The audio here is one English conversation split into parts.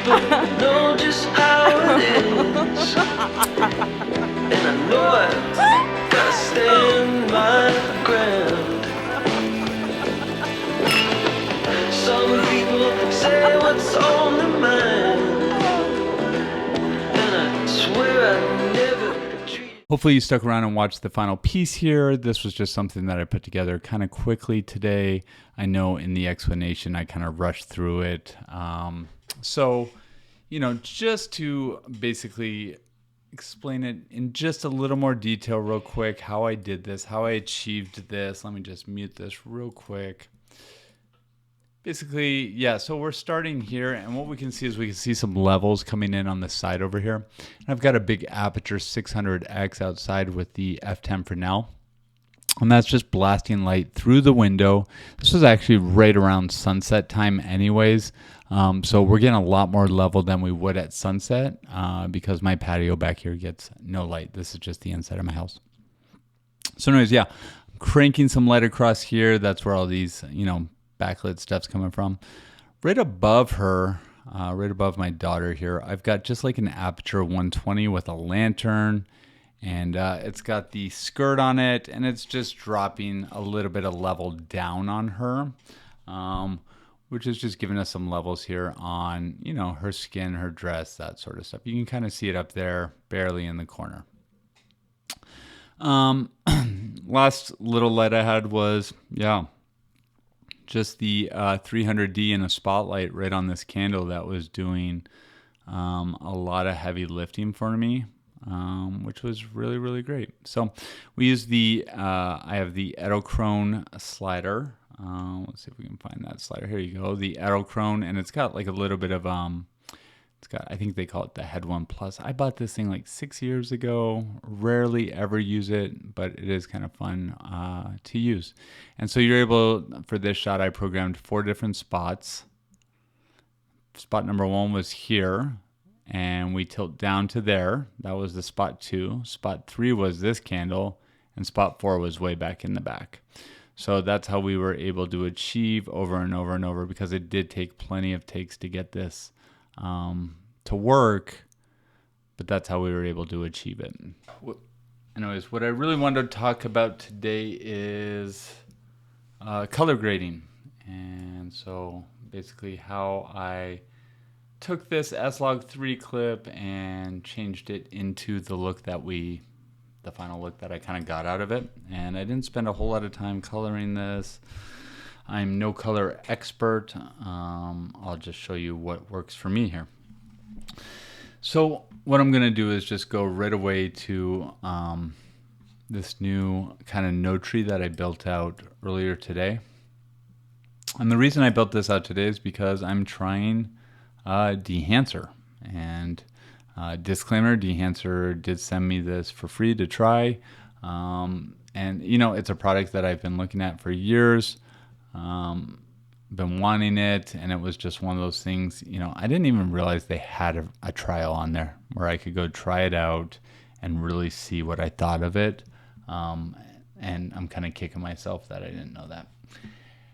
people know just how it is. And I know I gotta stand my ground. Some people say what's on their mind, and I swear I never treat. Hopefully you stuck around and watched the final piece here. This was just something that I put together kind of quickly today. I know in the explanation I kind of rushed through it. So, just to basically explain it in just a little more detail real quick, how I did this, how I achieved this. Let me just mute this real quick. Basically, yeah, so we're starting here, and what we can see is we can see some levels coming in on the side over here. And I've got a big aperture 600X outside with the f10 Fresnel, and that's just blasting light through the window. This was actually right around sunset time anyways, so we're getting a lot more level than we would at sunset because my patio back here gets no light. This is just the inside of my house. So anyways, yeah, I'm cranking some light across here. That's where all these, backlit stuff's coming from. Right above her, right above my daughter here, I've got just like an aperture 120 with a lantern, and it's got the skirt on it, and it's just dropping a little bit of level down on her, which is just giving us some levels here on, her skin, her dress, that sort of stuff. You can kind of see it up there, barely in the corner. Last little light I had was, just the 300D in a spotlight right on this candle that was doing a lot of heavy lifting for me, which was really, really great. So we use I have the Edelkrone slider. Let's see if we can find that slider. Here you go, the Edelkrone, and it's got like a little bit of, I think they call it the Head 1 Plus. I bought this thing like 6 years ago. Rarely ever use it, but it is kind of fun to use. And so you're able, for this shot, I programmed 4 different spots. Spot number 1 was here, and we tilt down to there. That was the spot 2. Spot 3 was this candle, and spot 4 was way back in the back. So that's how we were able to achieve over and over and over, because it did take plenty of takes to get this to work, but that's how we were able to achieve it. Anyways, what I really wanted to talk about today is color grading, and so basically how I took this S-Log3 clip and changed it into the look that the final look that I kind of got out of it. And I didn't spend a whole lot of time coloring this. I'm no color expert. I'll just show you what works for me here. So what I'm going to do is just go right away to this new kind of node tree that I built out earlier today. And the reason I built this out today is because I'm trying Dehancer. And disclaimer, Dehancer did send me this for free to try. And it's a product that I've been looking at for years. Been wanting it, and it was just one of those things, I didn't even realize they had a trial on there where I could go try it out and really see what I thought of it. And I'm kind of kicking myself that I didn't know that.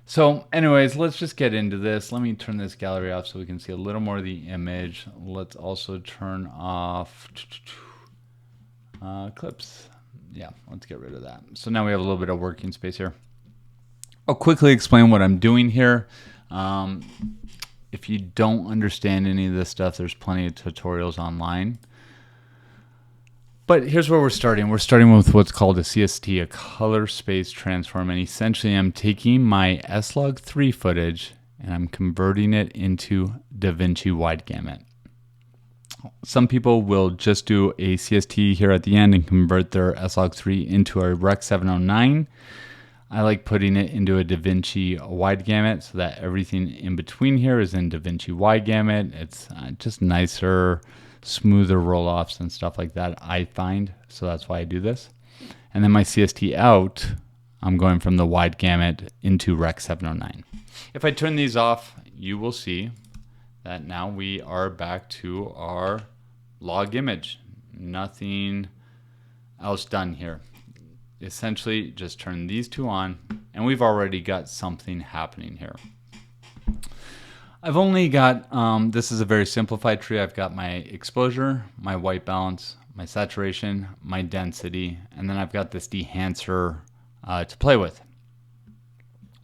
So anyways, let's just get into this. Let me turn this gallery off so we can see a little more of the image. Let's also turn off clips. Yeah, let's get rid of that. So now we have a little bit of working space here. I'll quickly explain what I'm doing here. If you don't understand any of this stuff, there's plenty of tutorials online. But here's where we're starting. We're starting with what's called a CST, a color space transform. And essentially, I'm taking my S-Log3 footage and I'm converting it into Davinci wide gamut. Some people will just do a CST here at the end and convert their S-Log3 into a Rec 709. I like putting it into a Davinci wide gamut so that everything in between here is in Davinci wide gamut. It's just nicer, smoother roll-offs and stuff like that, I find. So that's why I do this. And then my CST out, I'm going from the wide gamut into Rec 709. If I turn these off, you will see that now we are back to our log image. Nothing else done here. Essentially just turn these two on and we've already got something happening here. I've only got, this is a very simplified tree. I've got my exposure, my white balance, my saturation, my density, and then I've got this dehancer to play with.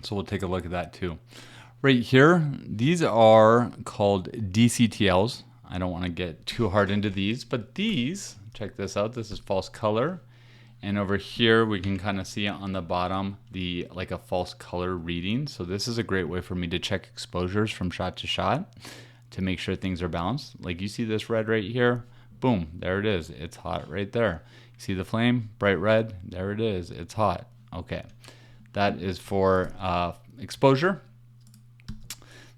So we'll take a look at that too. Right here, these are called DCTLs. I don't want to get too hard into these, but these, check this out, this is false color. And over here, we can kind of see on the bottom, like a false color reading. So this is a great way for me to check exposures from shot to shot to make sure things are balanced. Like you see this red right here, boom, there it is. It's hot right there. You see the flame, bright red, there it is. It's hot. Okay, that is for exposure.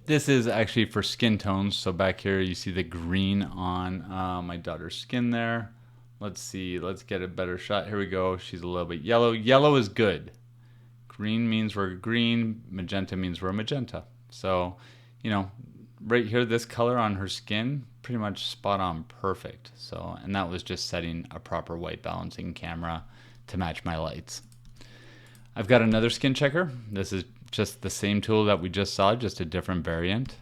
This is actually for skin tones. So back here, you see the green on my daughter's skin there. Let's see, let's get a better shot. Here we go. She's a little bit yellow. Yellow is good. Green means we're green. Magenta means we're magenta. So, you know, right here, this color on her skin, pretty much spot on perfect. So, and that was just setting a proper white balancing camera to match my lights. I've got another skin checker. This is just the same tool that we just saw, just a different variant.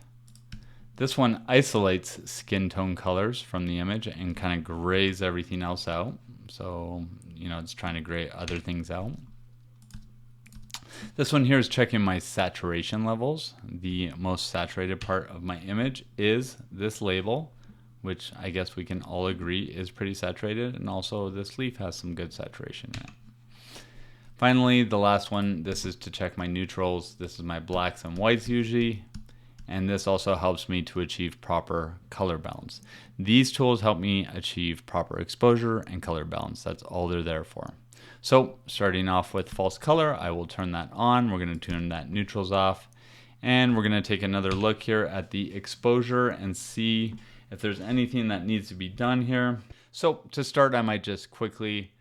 This one isolates skin tone colors from the image and kind of grays everything else out. So, you know, it's trying to gray other things out. This one here is checking my saturation levels. The most saturated part of my image is this label, which I guess we can all agree is pretty saturated. And also this leaf has some good saturation in it. Finally, the last one, this is to check my neutrals. This is my blacks and whites usually. And this also helps me to achieve proper color balance. These tools help me achieve proper exposure and color balance. That's all they're there for. So starting off with false color, I will turn that on. We're going to turn that neutrals off. And we're going to take another look here at the exposure and see if there's anything that needs to be done here. So to start, I might just quickly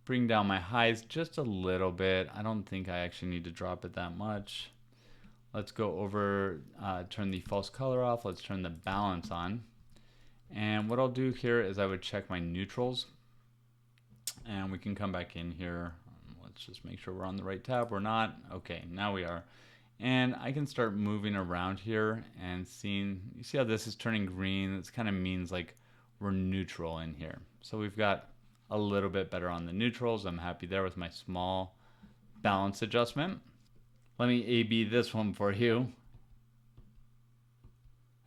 bring down my highs just a little bit. I don't think I actually need to drop it that much. Let's go over, turn the false color off. Let's turn the balance on. And what I'll do here is I would check my neutrals. And we can come back in here. Let's just make sure we're on the right tab. We're not. Okay, now we are. And I can start moving around here and seeing, you see how this is turning green? This kind of means like we're neutral in here. So we've got a little bit better on the neutrals. I'm happy there with my small balance adjustment. Let me A/B this one for you.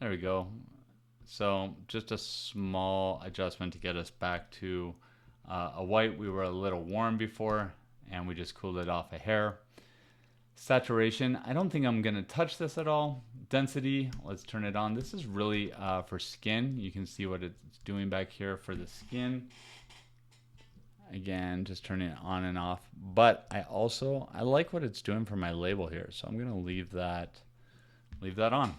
There we go. So just a small adjustment to get us back to a white. We were a little warm before and we just cooled it off a hair. Saturation, I don't think I'm gonna touch this at all. Density, let's turn it on. This is really for skin. You can see what it's doing back here for the skin. Again, just turning it on and off. But I like what it's doing for my label here. So I'm gonna leave that on.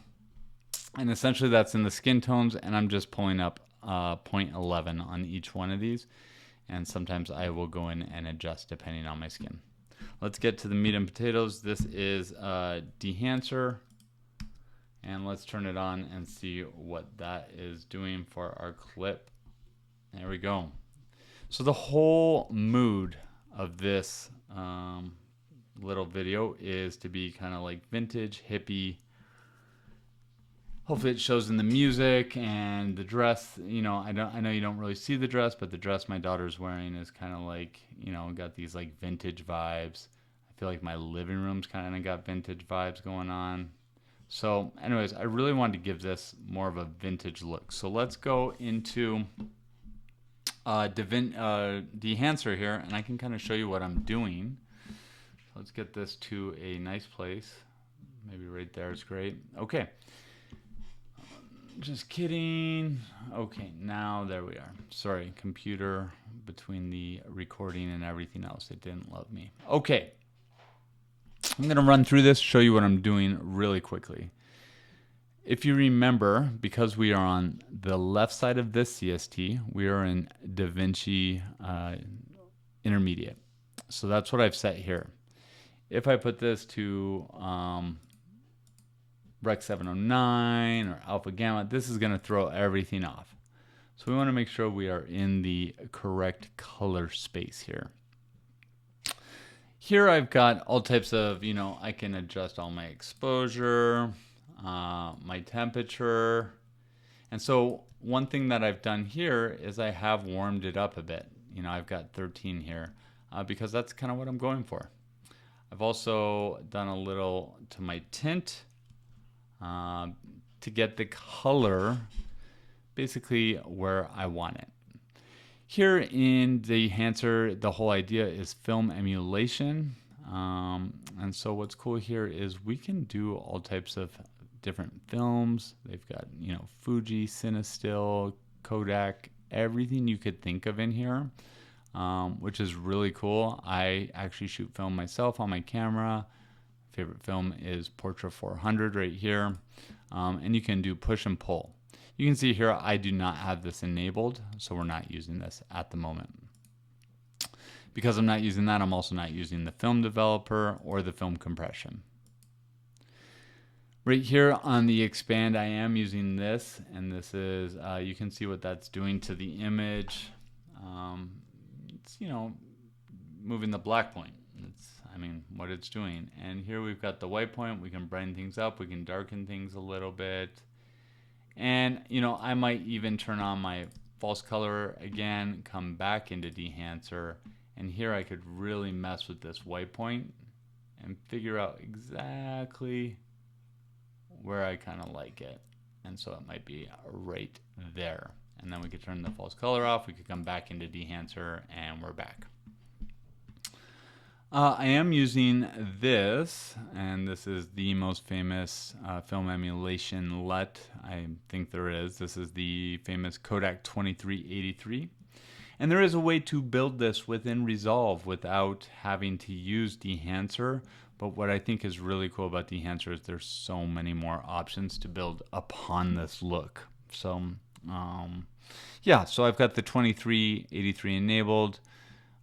And essentially that's in the skin tones, and I'm just pulling up 0.11 on each one of these. And sometimes I will go in and adjust depending on my skin. Let's get to the meat and potatoes. This is Dehancer. And let's turn it on and see what that is doing for our clip. There we go. So the whole mood of this little video is to be kind of like vintage, hippie. Hopefully it shows in the music and the dress. You know, I know you don't really see the dress, but the dress my daughter's wearing is kind of like, you know, got these like vintage vibes. I feel like my living room's kind of got vintage vibes going on. So anyways, I really wanted to give this more of a vintage look. So let's go into Dehancer here, and I can kind of show you what I'm doing. Let's get this to a nice place. Maybe right there is great. Okay. Just kidding. Okay, now there we are. Sorry, computer, between the recording and everything else, it didn't love me. Okay. I'm going to run through this, show you what I'm doing really quickly. If you remember, because we are on the left side of this CST, we are in Davinci Intermediate. So that's what I've set here. If I put this to Rec 709 or Alpha Gamma, this is going to throw everything off. So we want to make sure we are in the correct color space here. Here I've got all types of, you know, I can adjust all my exposure. my temperature. And so one thing that I've done here is I have warmed it up a bit. You know, I've got 13 here because that's kind of what I'm going for. I've also done a little to my tint to get the color basically where I want it. Here in Dehancer, the whole idea is film emulation. And so what's cool here is we can do all types of different films. They've got, you know, Fuji, Cinestill, Kodak, everything you could think of in here, which is really cool. I actually shoot film myself on my camera. Favorite film is Portra 400 right here. And you can do push and pull. You can see here I do not have this enabled, so we're not using this at the moment. Because I'm not using that, I'm also not using the film developer or the film compression. Right here on the expand, I am using this, and this is, you can see what that's doing to the image. It's, you know, moving the black point. It's, I mean, what it's doing. And here we've got the white point. We can brighten things up. We can darken things a little bit. And, you know, I might even turn on my false color again, come back into Dehancer, and here I could really mess with this white point and figure out exactly where I kind of like it. And so it might be right there. And then we could turn the false color off. We could come back into Dehancer, and we're back. I am using this, and this is the most famous film emulation LUT I think there is. This is the famous Kodak 2383. And there is a way to build this within Resolve without having to use Dehancer. But what I think is really cool about Dehancer is there's so many more options to build upon this look. So, yeah, so I've got the 2383 enabled.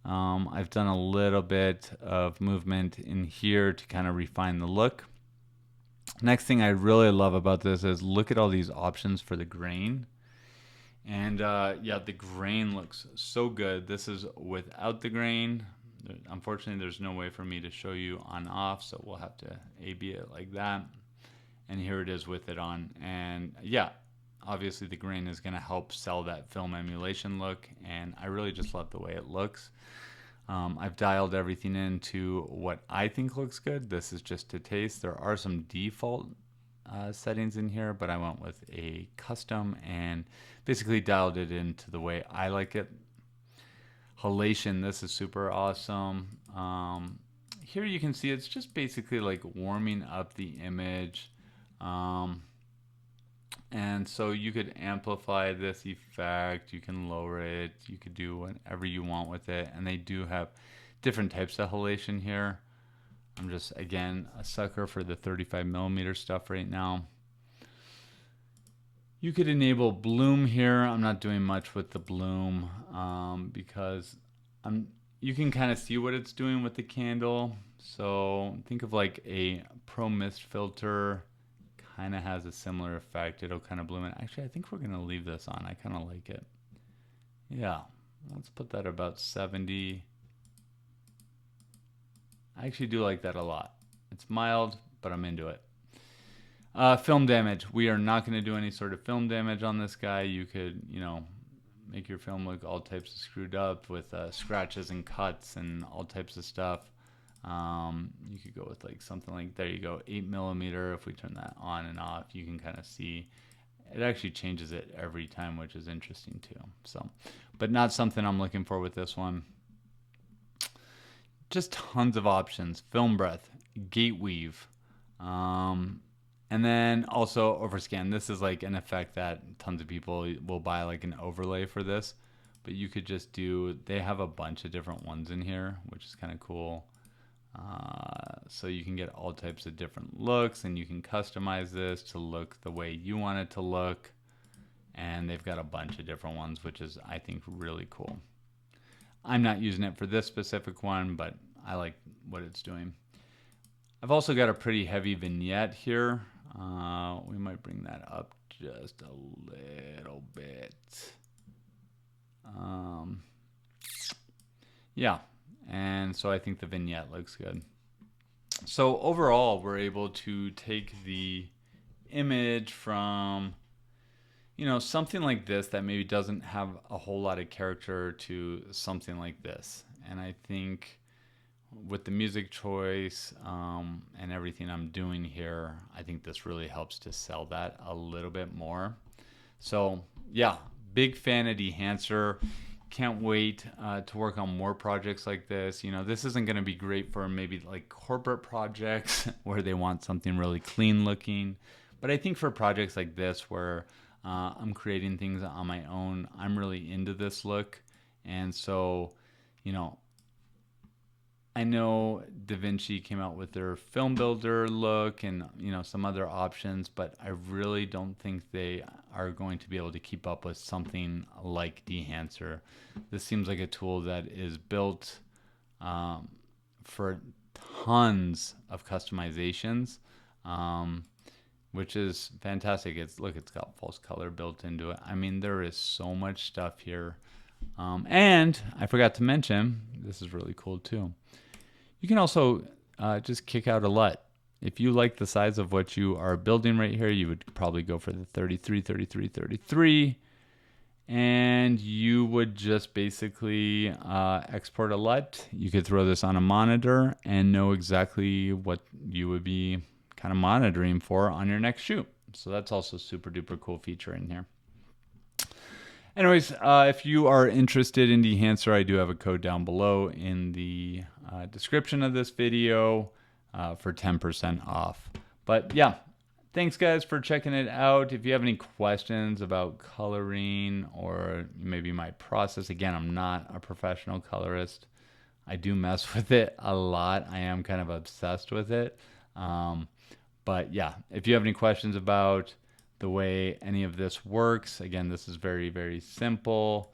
I've done a little bit of movement in here to kind of refine the look. Next thing I really love about this is look at all these options for the grain. And yeah, the grain looks so good. This is without the grain. Unfortunately, there's no way for me to show you on off, so we'll have to A/B it like that. And here it is with it on. And yeah, obviously the grain is going to help sell that film emulation look, and I really just love the way it looks. I've dialed everything into what I think looks good. This is just to taste. There are some default settings in here, but I went with a custom and basically dialed it into the way I like it. Halation, this is super awesome. Here you can see it's just basically like warming up the image. And so you could amplify this effect, you can lower it, you could do whatever you want with it. And they do have different types of halation here. I'm just, again, a sucker for the 35mm stuff right now. You could enable bloom here. I'm not doing much with the bloom because you can kind of see what it's doing with the candle. So think of like a Pro Mist filter. Kind of has a similar effect. It'll kind of bloom it. Actually, I think we're going to leave this on. I kind of like it. Yeah, let's put that about 70. I actually do like that a lot. It's mild, but I'm into it. Film damage. We are not going to do any sort of film damage on this guy. You could, you know, make your film look all types of screwed up with scratches and cuts and all types of stuff. You could go with like something like, there you go, 8mm. If we turn that on and off, you can kind of see it actually changes it every time, which is interesting too. So, but not something I'm looking for with this one. Just tons of options. Film breath, gate weave, and then also overscan. This is like an effect that tons of people will buy, like an overlay for this, but you could just do, they have a bunch of different ones in here, which is kind of cool. So you can get all types of different looks, and you can customize this to look the way you want it to look. And they've got a bunch of different ones, which is, I think, really cool. I'm not using it for this specific one, but I like what it's doing. I've also got a pretty heavy vignette here. We might bring that up just a little bit. Yeah, and so I think the vignette looks good. So overall, we're able to take the image from, you know, something like this that maybe doesn't have a whole lot of character to something like this. And I think with the music choice and everything I'm doing here, I think this really helps to sell that a little bit more. So yeah, big fan of Dehancer. Can't wait to work on more projects like this. You know, this isn't going to be great for maybe like corporate projects where they want something really clean looking. But I think for projects like this where I'm creating things on my own, I'm really into this look. And so, you know, I know Davinci came out with their film builder look and, you know, some other options, but I really don't think they are going to be able to keep up with something like Dehancer. This seems like a tool that is built for tons of customizations, which is fantastic. It's got false color built into it. I mean, there is so much stuff here. And I forgot to mention, this is really cool too. You can also just kick out a LUT. If you like the size of what you are building right here, you would probably go for the 33, 33, 33. And you would just basically export a LUT. You could throw this on a monitor and know exactly what you would be kind of monitoring for on your next shoot. So that's also a super duper cool feature in here. Anyways, if you are interested in Dehancer, I do have a code down below in the description of this video for 10% off. But yeah, thanks guys for checking it out. If you have any questions about coloring or maybe my process, again, I'm not a professional colorist. I do mess with it a lot. I am kind of obsessed with it. But yeah, if you have any questions about the way any of this works, again, this is very, very simple.